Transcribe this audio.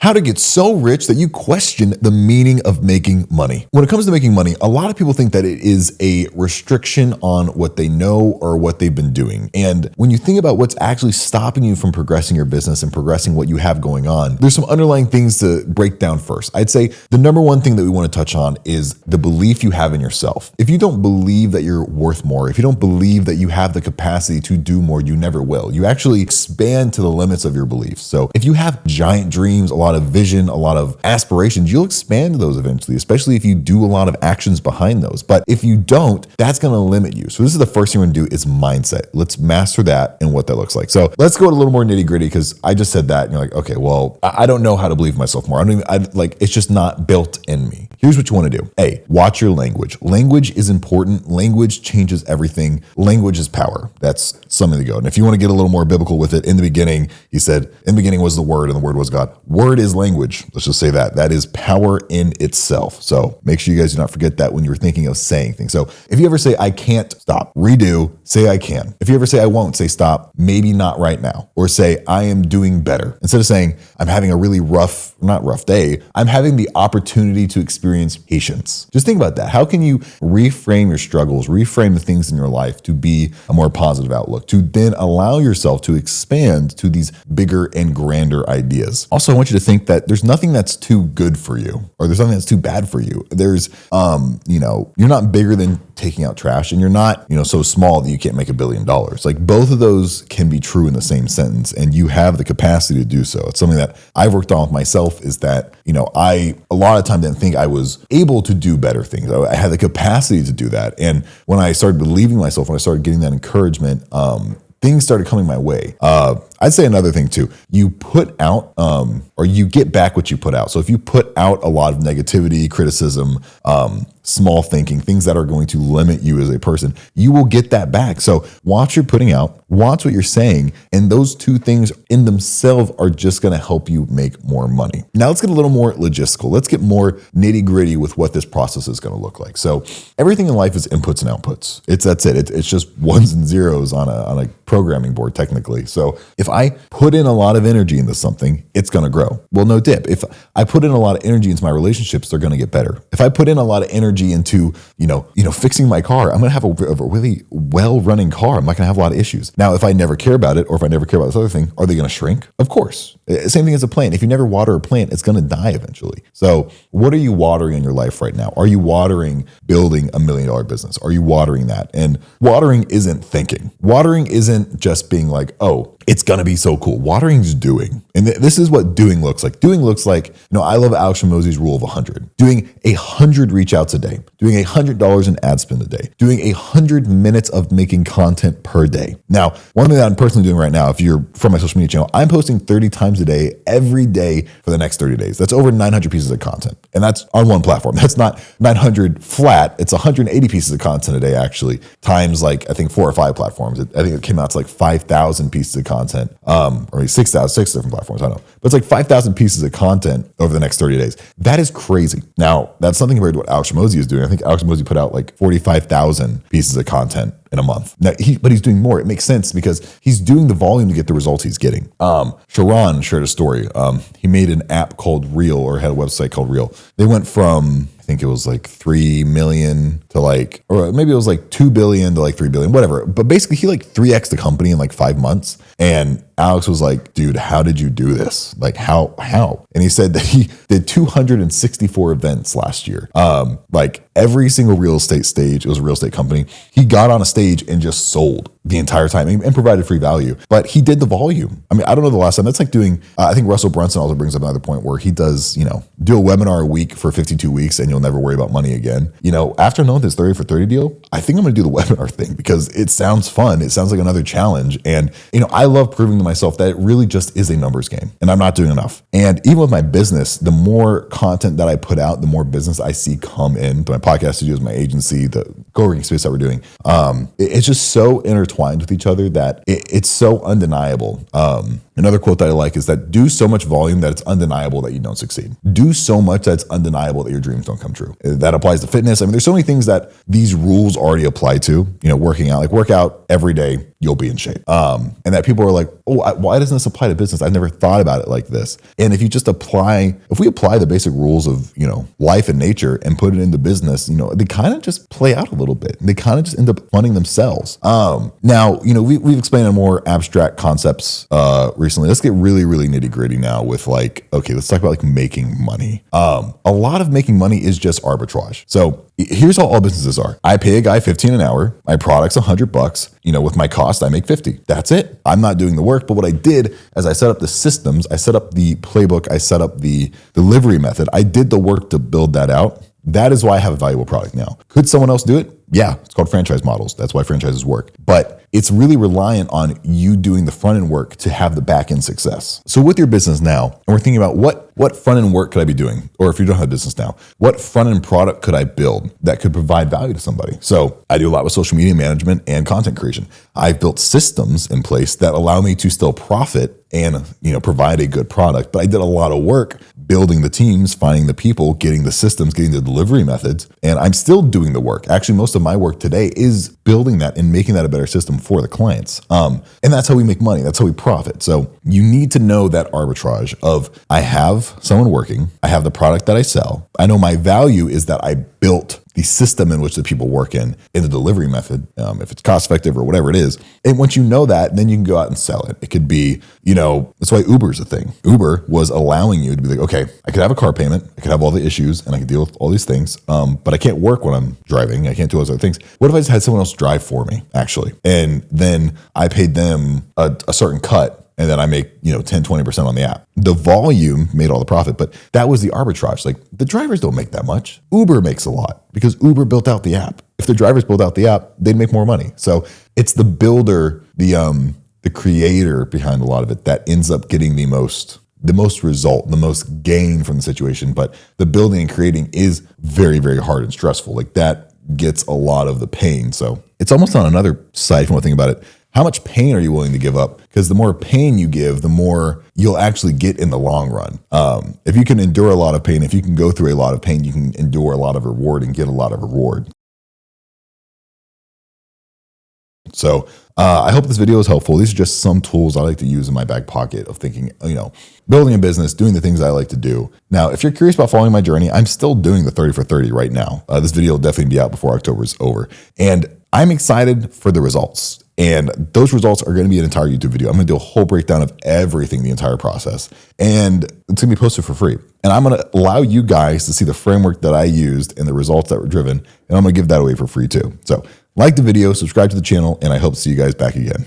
how to get so rich that you question the meaning of making money. When it comes to making money, a lot of people think that it is a restriction on what they know or what they've been doing. And when you think about what's actually stopping you from progressing your business and progressing what you have going on, there's some underlying things to break down first. I'd say the number one thing that we want to touch on is the belief you have in yourself. If you don't believe that you're worth more, if you don't believe that you have the capacity to do more, you never will. You actually expand to the limits of your beliefs. So if you have giant dreams, a lot of vision, a lot of aspirations, you'll expand to those eventually, especially if you do a lot of actions behind those. But if you don't, that's going to limit you. So this is the first thing we're going to do is mindset. Let's master that and what that looks like. So let's go a little more nitty gritty because I just said that and you're like, okay, well, I don't know how to believe myself more. It's just not built in me. Here's what you want to do. A, watch your language. Language is important. Language changes everything. Language is power. That's something to go. And if you want to get a little more biblical with it, in the beginning, he said, in the beginning was the Word and the Word was God. Word is language. Let's just say that. That is power in itself. So make sure you guys do not forget that when you're thinking of saying things. So if you ever say, I can't, stop, redo, say I can. If you ever say I won't, say stop, maybe not right now. Or say I am doing better. Instead of saying I'm having a really not rough day, I'm having the opportunity to experience patience. Just think about that. How can you reframe your struggles, reframe the things in your life to be a more positive outlook, to then allow yourself to expand to these bigger and grander ideas? Also, I want you to think that there's nothing that's too good for you or there's nothing that's too bad for you. There's, you're not bigger than taking out trash and you're not, so small that you can't make $1 billion. Like both of those can be true in the same sentence and you have the capacity to do so. It's something that I've worked on with myself is that, I a lot of time didn't think I was able to do better things. I had the capacity to do that. And when I started believing myself, when I started getting that encouragement, things started coming my way. I'd say another thing too, you put out or you get back what you put out. So if you put out a lot of negativity, criticism, small thinking, things that are going to limit you as a person, you will get that back. So watch what you're putting out, watch what you're saying, and those two things in themselves are just going to help you make more money. Now let's get a little more logistical. Let's get more nitty gritty with what this process is going to look like. So everything in life is inputs and outputs. That's it. It's just ones and zeros on a programming board technically. So if I put in a lot of energy into something, it's going to grow. Well, no dip. If I put in a lot of energy into my relationships, they're going to get better. If I put in a lot of energy into, fixing my car, I'm going to have a really well-running car. I'm not going to have a lot of issues. Now, if I never care about it, or if I never care about this other thing, are they going to shrink? Of course. Same thing as a plant. If you never water a plant, it's going to die eventually. So what are you watering in your life right now? Are you watering building $1 million business? Are you watering that? And watering isn't thinking. Watering isn't just being like, oh, it's going to be so cool. Watering is doing. And this is what doing looks like. Doing looks like, I love Alex Hormozi's rule of 100. Doing 100 reach outs a day. Doing $100 in ad spend a day. Doing 100 minutes of making content per day. Now, one thing that I'm personally doing right now, if you're from my social media channel, I'm posting 30 times a day, every day for the next 30 days. That's over 900 pieces of content. And that's on one platform. That's not 900 flat. It's 180 pieces of content a day, actually, times I think 4 or 5 platforms. I think it came out to 5,000 pieces of content, or 6 different platforms. I don't know. But it's 5,000 pieces of content over the next 30 days. That is crazy. Now, that's something compared to what Alex Hormozi is doing. I think Alex Hormozi put out 45,000 pieces of content in a month. Now, but he's doing more. It makes sense because he's doing the volume to get the results he's getting. Sharon shared a story. He made an app called Reel, or had a website called Reel. They went from, I think it was 3 million to or maybe it was 2 billion to 3 billion, whatever. But basically he 3x'd the company in 5 months. And Alex was like, dude, how did you do this? How? And he said that he did 264 events last year. Every single real estate stage, it was a real estate company. He got on a stage and just sold the entire time and provided free value. But he did the volume. I mean, I don't know the last time. That's like doing, I think Russell Brunson also brings up another point where he does, do a webinar a week for 52 weeks and you'll never worry about money again. After knowing this 30 for 30 deal, I think I'm going to do the webinar thing because it sounds fun. It sounds like another challenge. And, I love proving to myself that it really just is a numbers game and I'm not doing enough. And even with my business, the more content that I put out, the more business I see come into my podcast studios, my agency, the co-working space that we're doing. It's just so intertwined with each other that it's so undeniable. Another quote that I like is that do so much volume that it's undeniable that you don't succeed. Do so much that it's undeniable that your dreams don't come true. That applies to fitness. I mean, there's so many things that these rules already apply to, working out, like work out every day, you'll be in shape. And that people are like, oh, why doesn't this apply to business? I've never thought about it like this. And if we apply the basic rules of, life and nature and put it into business, they kind of just play out a little bit. They kind of just end up funding themselves. Now, we've explained more abstract concepts recently. Let's get really, really nitty gritty now with let's talk about making money. A lot of making money is just arbitrage. So here's how all businesses are. I pay a guy $15 an hour. My product's $100. With my cost, I make $50. That's it. I'm not doing the work. But what I did is I set up the systems, I set up the playbook, I set up the delivery method. I did the work to build that out. That is why I have a valuable product now. Could someone else do it? Yeah, it's called franchise models. That's why franchises work. But it's really reliant on you doing the front end work to have the back end success. So with your business now, and we're thinking about what front end work could I be doing? Or if you don't have a business now, what front end product could I build that could provide value to somebody? So I do a lot with social media management and content creation. I've built systems in place that allow me to still profit and provide a good product. But I did a lot of work building the teams, finding the people, getting the systems, getting the delivery methods, and I'm still doing the work. Actually, most of my work today is building that and making that a better system for the clients. And that's how we make money. That's how we profit. So you need to know that arbitrage of I have someone working, I have the product that I sell. I know my value is that I built the system in which the people work in the delivery method, if it's cost effective or whatever it is. And once you know that, then you can go out and sell it. It could be, that's why Uber is a thing. Uber was allowing you to be like, okay, I could have a car payment, I could have all the issues, and I can deal with all these things, but I can't work when I'm driving. I can't do those other things. What if I just had someone else drive for me, actually? And then I paid them a certain cut, and then I make, 10, 20% on the app. The volume made all the profit, but that was the arbitrage. Like the drivers don't make that much. Uber makes a lot because Uber built out the app. If the drivers built out the app, they'd make more money. So it's the builder, the creator behind a lot of it that ends up getting the most result, the most gain from the situation. But the building and creating is very, very hard and stressful. Like that gets a lot of the pain. So it's almost on another side if you want to think about it. How much pain are you willing to give up? Because the more pain you give, the more you'll actually get in the long run. If you can endure a lot of pain, if you can go through a lot of pain, you can endure a lot of reward and get a lot of reward. So I hope this video is helpful. These are just some tools I like to use in my back pocket of thinking, building a business, doing the things I like to do. Now, if you're curious about following my journey, I'm still doing the 30 for 30 right now. This video will definitely be out before October is over. And I'm excited for the results. And those results are going to be an entire YouTube video. I'm going to do a whole breakdown of everything, the entire process. And it's going to be posted for free. And I'm going to allow you guys to see the framework that I used and the results that were driven. And I'm going to give that away for free too. So like the video, subscribe to the channel, and I hope to see you guys back again.